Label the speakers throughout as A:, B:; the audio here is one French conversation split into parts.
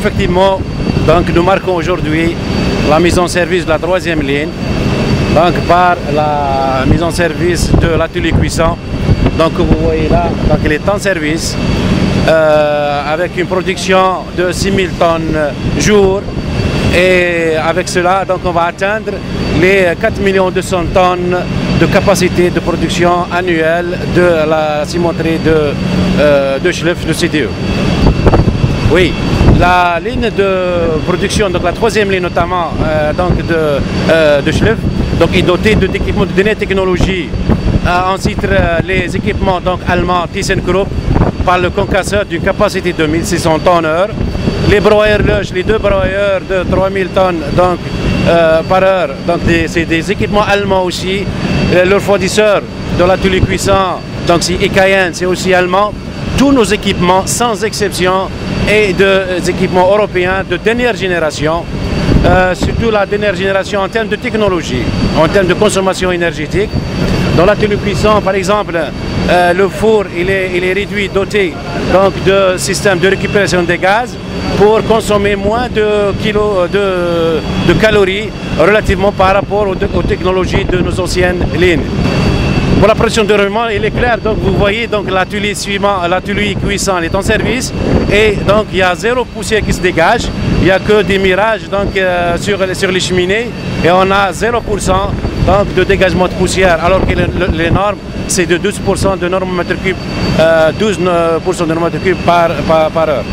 A: effectivement, donc, nous marquons aujourd'hui la mise en service de la troisième ligne, donc par la mise en service de l'atelier cuisson. Donc vous voyez là, donc il est en service avec une production de 6000 tonnes jour, et avec cela donc on va atteindre les 4 200 000 tonnes de capacité de production annuelle de la cimenterie de Schliff, de CDE. Oui, la ligne de production, donc la troisième ligne notamment de Schliff, donc est dotée d'équipements de dernière technologie. Ensuite, les équipements donc, allemands ThyssenKrupp par le concasseur d'une capacité de 1600 tonnes heure. Les broyeurs Loge, les deux broyeurs de 3000 tonnes donc, par heure, donc c'est des équipements allemands aussi. Le refroidisseur de l'atelier cuisson, donc c'est EKN, c'est aussi allemand. Tous nos équipements, sans exception, et des équipements européens de dernière génération, surtout la dernière génération en termes de technologie, en termes de consommation énergétique. Dans l'atelier cuisson, par exemple, le four il est réduit, doté donc, de système de récupération des gaz pour consommer moins de kilos de calories relativement par rapport aux technologies de nos anciennes lignes. Pour la production de rendement, il est clair, donc vous voyez donc l'atelier suivant, l'atelier cuisson est en service et donc il y a zéro poussière qui se dégage, il n'y a que des mirages donc, sur les cheminées et on a 0% donc, de dégagement de poussière alors que les normes c'est de 12% de normes mètre cube, 12% de normes mètre cube par heure.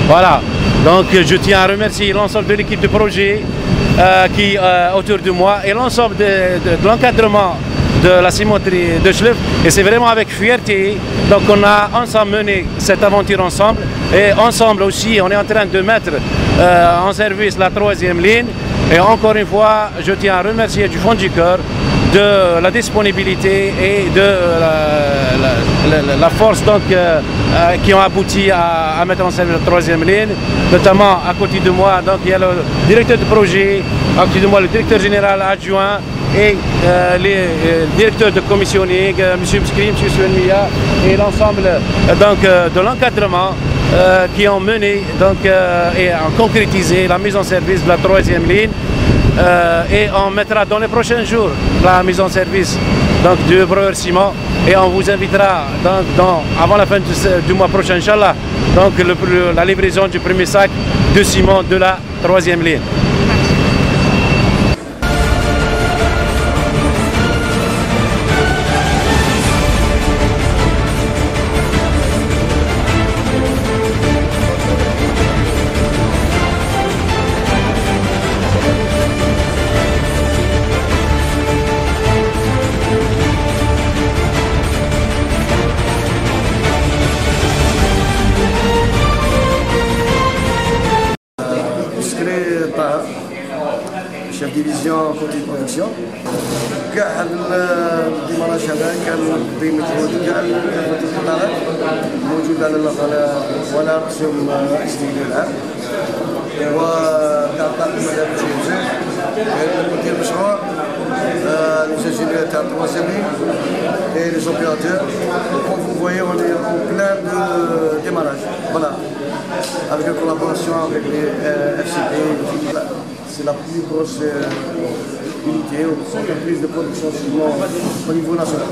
A: Voilà, donc je tiens à remercier l'ensemble de l'équipe de projet qui est autour de moi et l'ensemble de l'encadrement de la cimenterie de Schliff, et c'est vraiment avec fierté donc on a ensemble mené cette aventure ensemble, et ensemble aussi on est en train de mettre en service la troisième ligne, et encore une fois je tiens à remercier du fond du cœur de la disponibilité et de la force donc, qui ont abouti à mettre en service la troisième ligne, notamment à côté de moi donc il y a le directeur de projet, à côté de moi le directeur général adjoint et les directeurs de commissioning, M. Mskri, M. Souenmia et l'ensemble de l'encadrement qui ont mené donc, et ont concrétisé la mise en service de la troisième ligne. Et on mettra dans les prochains jours la mise en service donc, du broyeur ciment, et on vous invitera donc, avant la fin du mois prochain, Inch'Allah, donc la livraison du premier sac de ciment de la troisième ligne.
B: chef division côté production كاع الديماراج هذا كان بمجهود كاع القطاعات موجود على رسوم استهلاك العام وكاع الطاقم هذا مدير المشروع l'ingénieur تاع التوازني et les opérateurs. Comme vous voyez, on est en plein de démarrage. Voilà. Avec la collaboration avec les FCP, c'est la plus grosse unité ou entreprise de production ciment au niveau national.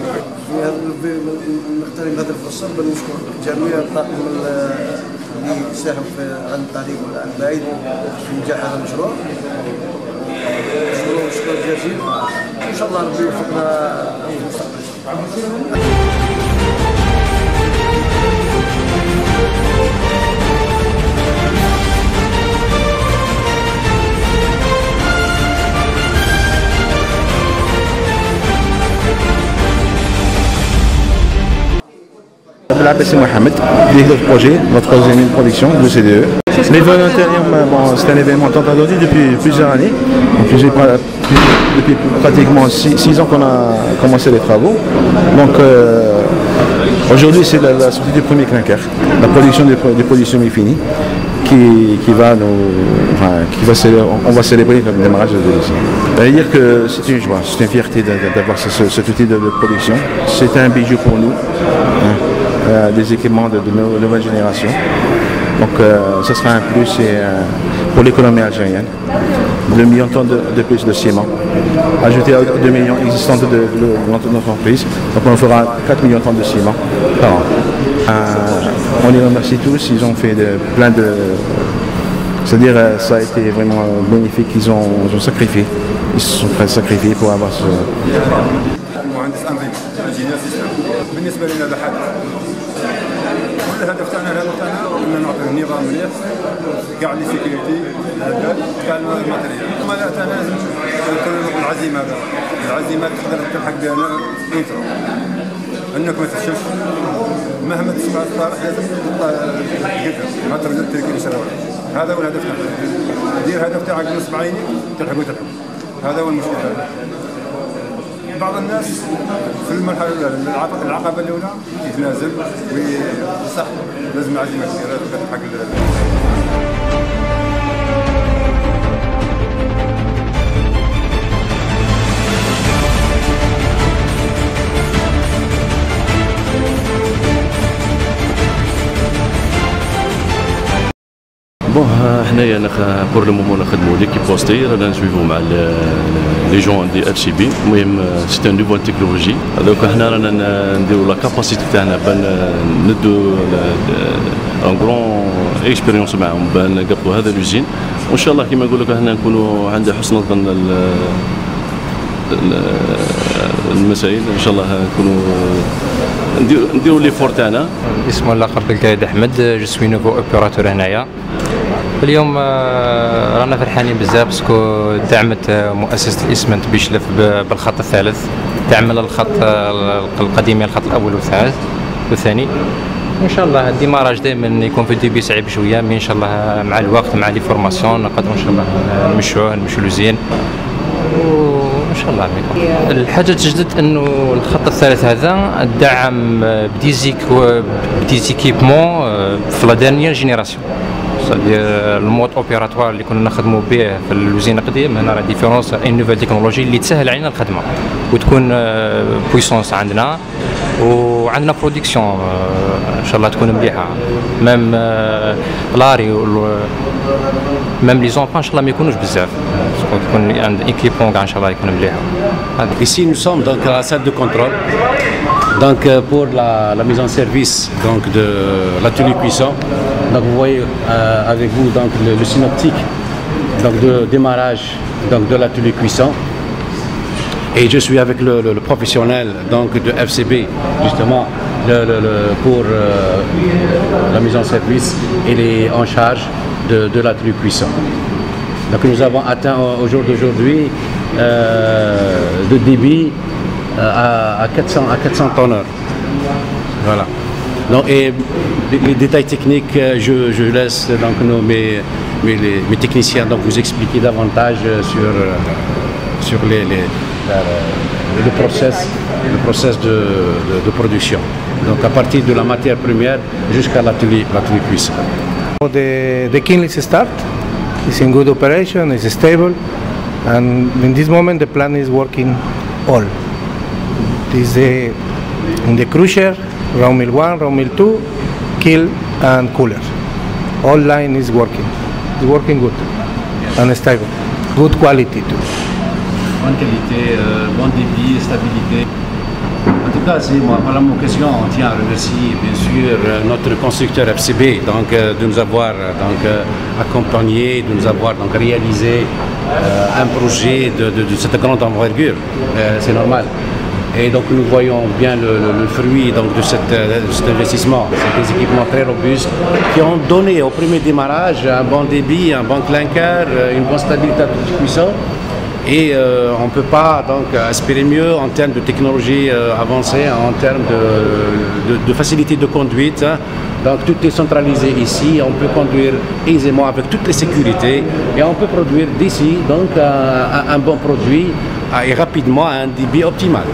B: نغتنم هذه الفرصة بنشكر جميع الطاقم اللي ساهم عن الطريق البعيد في نجاح هذا المشروع. نشكرهم شكر جزيل وإن شاء الله ربي يوفقنا في المستقبل.
C: C'est Mohamed, directeur de projet, notre troisième production de CDE. L'événement intérieur, bon, c'est un événement tant attendu depuis plusieurs années. Depuis pratiquement 6 ans qu'on a commencé les travaux. Donc aujourd'hui c'est la sortie du premier clinker, la production des productions est finie, qui va on va célébrer le démarrage de l'usine. Je veux dire que c'est une joie, c'est une fierté d'avoir cet outil de production. C'est un bijou pour nous. Des équipements de nouvelle génération Donc ce sera un plus pour l'économie algérienne. 2 millions de tonnes de plus de ciment, ajouté aux 2 millions existants de l'entreprise. Donc on fera 4 millions de tonnes de ciment par an. On les remercie tous, ils ont fait plein de... C'est-à-dire ça a été vraiment bénéfique, ils ont sacrifié. Ils se sont prêts à sacrifier pour avoir ce...
D: بالنسبه لنا هذا حدث الهدف تاعنا ان نعطي نظام مليح كاع لي سيكوريتي كاع الماتيريال لا تاعنا لازم تكون العزيمه هذا العزيمه تقدر تلحق بها انترو انك ما تفشلش مهما تسمع الصالح لازم تقدر ما ترجع تركي شراوي هذا هو الهدف تاعنا دير الهدف تاعك نصب عيني تلحق وتلحق هذا هو المشكل بعض الناس في المرحله الاولى العقبه الاولى يتنازل وصح لازم عزيمه كبيره تلحق
E: بون حنايا بور لو مومون نخدموا ليكيب بوستي رانا نسويفو مع لي جون دي ار سي بي. المهم سي ان نوفو تكنولوجي دوك حنا رانا نديرو لا كاباسيتي تاعنا بان ندو ان غران اكسبيريونس معاهم بان نقبضوا هذا لوزين وان شاء الله كيما نقول لك حنا نكونوا عند حسن الظن المسائل ان شاء الله نكونوا نديرو لي فور تاعنا.
F: اسمه اللقب القايد احمد جو سوي نوفو اوبيراتور هنايا. اليوم رانا فرحانين بزاف باسكو دعمت مؤسسه الاسمنت بيشلف بالخط الثالث، تعمل الخط القديم الخط الاول والثاني. وان شاء الله الديماراج دائما يكون في الديبي صعيب شويه، مي ان شاء الله مع الوقت مع لي فورماسيون نقدروا ان شاء الله نمشوا لوزين وان شاء الله بكم. الحاجه تجدد انه الخط الثالث هذا دعم بديزيكيبمون في لا ديرنيير جينيراسيون، المود اوبيراتوار اللي كنا نخدموا به في الوزين القديم. هنا راه ديفيرونس ان نوفيل تكنولوجي اللي تسهل علينا الخدمه وتكون بويسونس عندنا وعندنا برودكسيون ان شاء الله تكون مليحه. ميم لاري ميم لي زومبا ان شاء الله ما يكونوش بزاف، تكون عند ايكيبون كاع ان شاء الله يكون مليحه.
A: Ici nous sommes donc à la salle de contrôle donc pour la mise en service donc de l'atelier cuisson. Donc vous voyez avec vous donc le synoptique donc de démarrage donc de l'atelier cuisson. Et je suis avec le professionnel donc de FCB justement pour la mise en service. Il est en charge de l'atelier cuisson. Donc nous avons atteint au jour d'aujourd'hui de débit à 400 tonneurs. Voilà. Donc, et les détails techniques, je laisse donc mes techniciens donc vous expliquer davantage sur le process de production. Donc à partir de la matière première jusqu'à l'atelier cuisson.
G: The kiln is start. It's in good operation. It's stable, and in this moment the plant is working all. This in the crusher, raw mill 1, raw mill 2, kiln and cooler. All line is working. It's working good and stable. Good quality too.
A: Bonne qualité, bon débit, stabilité. En tout cas, c'est moi, par la même occasion, on tient à remercier bien sûr notre constructeur FCB donc, de nous avoir accompagnés, de nous avoir donc, réalisé un projet de cette grande envergure. C'est normal. Et donc nous voyons bien le fruit donc, de cet investissement, ces équipements très robustes qui ont donné au premier démarrage un bon débit, un bon clinker, une bonne stabilité de cuisson. Et on ne peut pas donc aspirer mieux en termes de technologie avancée, en termes de facilité de conduite. Donc tout est centralisé ici, on peut conduire aisément avec toutes les sécurités et on peut produire d'ici donc un bon produit et rapidement à un débit optimal.